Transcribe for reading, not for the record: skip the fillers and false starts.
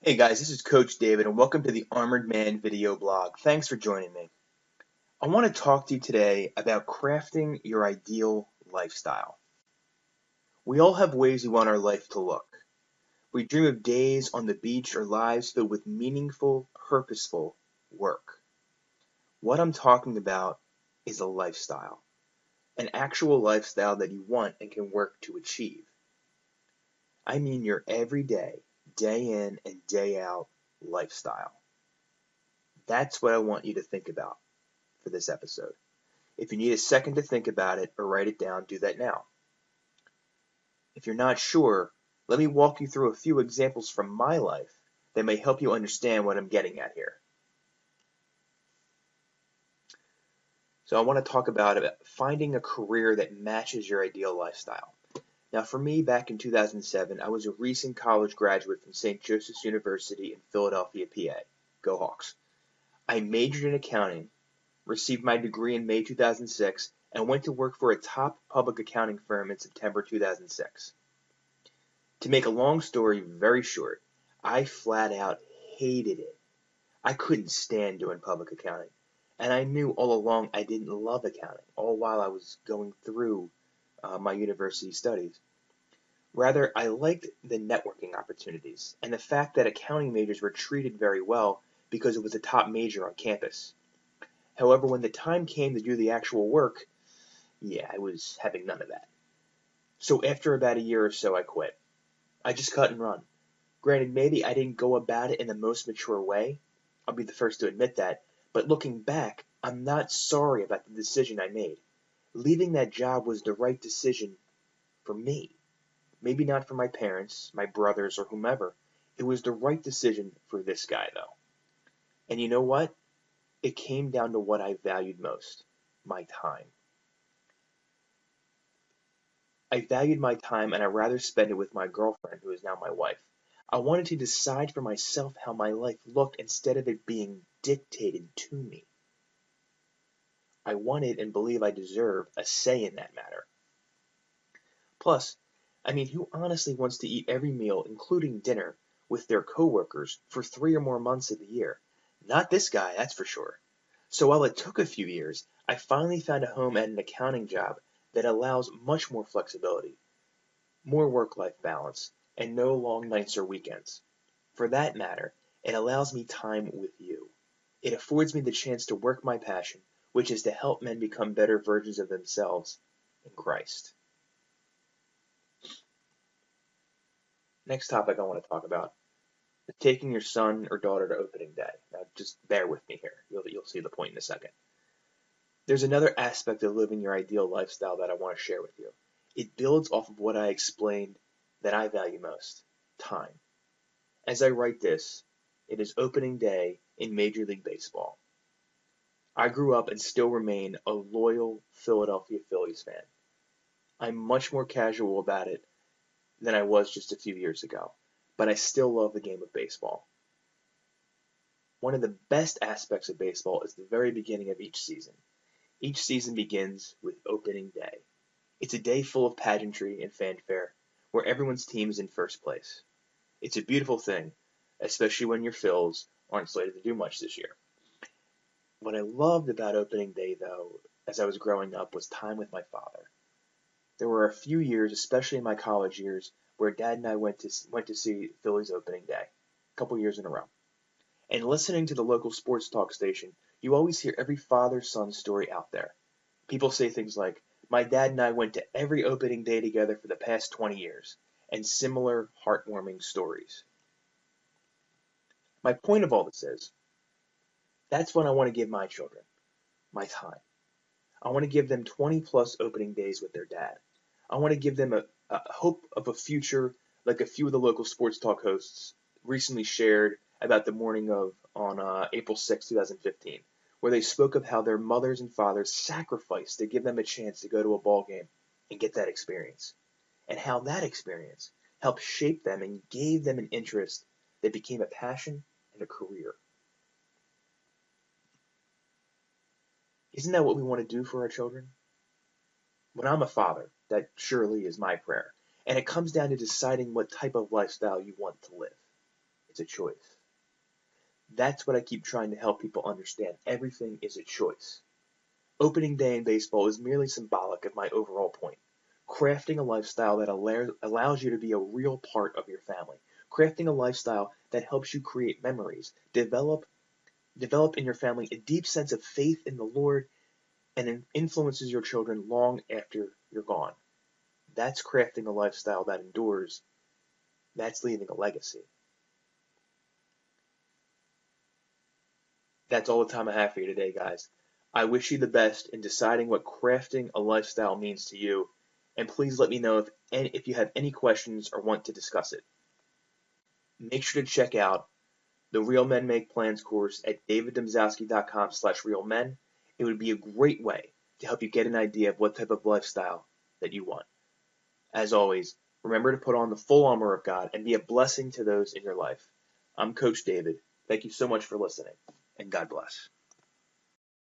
Hey guys, this is Coach David and welcome to the Armored Man video blog. Thanks for joining me. I want to talk to you today about crafting your ideal lifestyle. We all have ways we want our life to look. We dream of days on the beach or lives filled with meaningful, purposeful work. What I'm talking about is a lifestyle, an actual lifestyle that you want and can work to achieve. I mean your everyday, day in and day out lifestyle. That's what I want you to think about for this episode. If you need a second to think about it or write it down, do that now. If you're not sure, let me walk you through a few examples from my life that may help you understand what I'm getting at here. So I want to talk about finding a career that matches your ideal lifestyle. Now for me, back in 2007, I was a recent college graduate from St. Joseph's University in Philadelphia, PA. Go Hawks. I majored in accounting, received my degree in May 2006, and went to work for a top public accounting firm in September 2006. To make a long story very short, I flat out hated it. I couldn't stand doing public accounting. And I knew all along I didn't love accounting, all while I was going through my university studies. Rather, I liked the networking opportunities and the fact that accounting majors were treated very well because it was a top major on campus. However, when the time came to do the actual work, I was having none of that. So after about a year or so, I quit. I just cut and run. Granted, maybe I didn't go about it in the most mature way. I'll be the first to admit that. But looking back, I'm not sorry about the decision I made. Leaving that job was the right decision for me. Maybe not for my parents, my brothers, or whomever. It was the right decision for this guy, though. And you know what? It came down to what I valued most: my time. I valued my time and I'd rather spend it with my girlfriend, who is now my wife. I wanted to decide for myself how my life looked instead of it being dictated to me. I wanted and believe I deserve a say in that matter. Plus, who honestly wants to eat every meal, including dinner, with their coworkers for 3 or more months of the year? Not this guy, that's for sure. So while it took a few years, I finally found a home at an accounting job that allows much more flexibility, more work-life balance, and no long nights or weekends. For that matter, it allows me time with you. It affords me the chance to work my passion, which is to help men become better versions of themselves in Christ. Next topic I want to talk about is taking your son or daughter to opening day. Now, just bear with me here. You'll see the point in a second. There's another aspect of living your ideal lifestyle that I want to share with you. It builds off of what I explained that I value most: time. As I write this, it is opening day in Major League Baseball. I grew up and still remain a loyal Philadelphia Phillies fan. I'm much more casual about it than I was just a few years ago, but I still love the game of baseball. One of the best aspects of baseball is the very beginning of each season. Each season begins with opening day. It's a day full of pageantry and fanfare, where everyone's team is in first place. It's a beautiful thing, especially when your Phils aren't slated to do much this year. What I loved about opening day, though, as I was growing up, was time with my father. There were a few years, especially in my college years, where Dad and I went to see Phillies opening day, a couple years in a row. And listening to the local sports talk station, you always hear every father-son story out there. People say things like, "My dad and I went to every opening day together for the past 20 years," and similar heartwarming stories. My point of all this is, that's what I want to give my children: my time. I want to give them 20 plus opening days with their dad. I want to give them a hope of a future like a few of the local sports talk hosts recently shared about the morning of on April 6, 2015, where they spoke of how their mothers and fathers sacrificed to give them a chance to go to a ball game and get that experience, and how that experience helped shape them and gave them an interest that became a passion and a career. Isn't that what we want to do for our children? When I'm a father, that surely is my prayer. And it comes down to deciding what type of lifestyle you want to live. It's a choice. That's what I keep trying to help people understand. Everything is a choice. Opening day in baseball is merely symbolic of my overall point. Crafting a lifestyle that allows you to be a real part of your family. Crafting a lifestyle that helps you create memories. Develop in your family a deep sense of faith in the Lord and influences your children long after you're gone. That's crafting a lifestyle that endures. That's leaving a legacy. That's all the time I have for you today, guys. I wish you the best in deciding what crafting a lifestyle means to you, and please let me know if you have any questions or want to discuss it. Make sure to check out the Real Men Make Plans course at daviddomzowski.com/realmen. It would be a great way to help you get an idea of what type of lifestyle that you want. As always, remember to put on the full armor of God and be a blessing to those in your life. I'm Coach David. Thank you so much for listening, and God bless.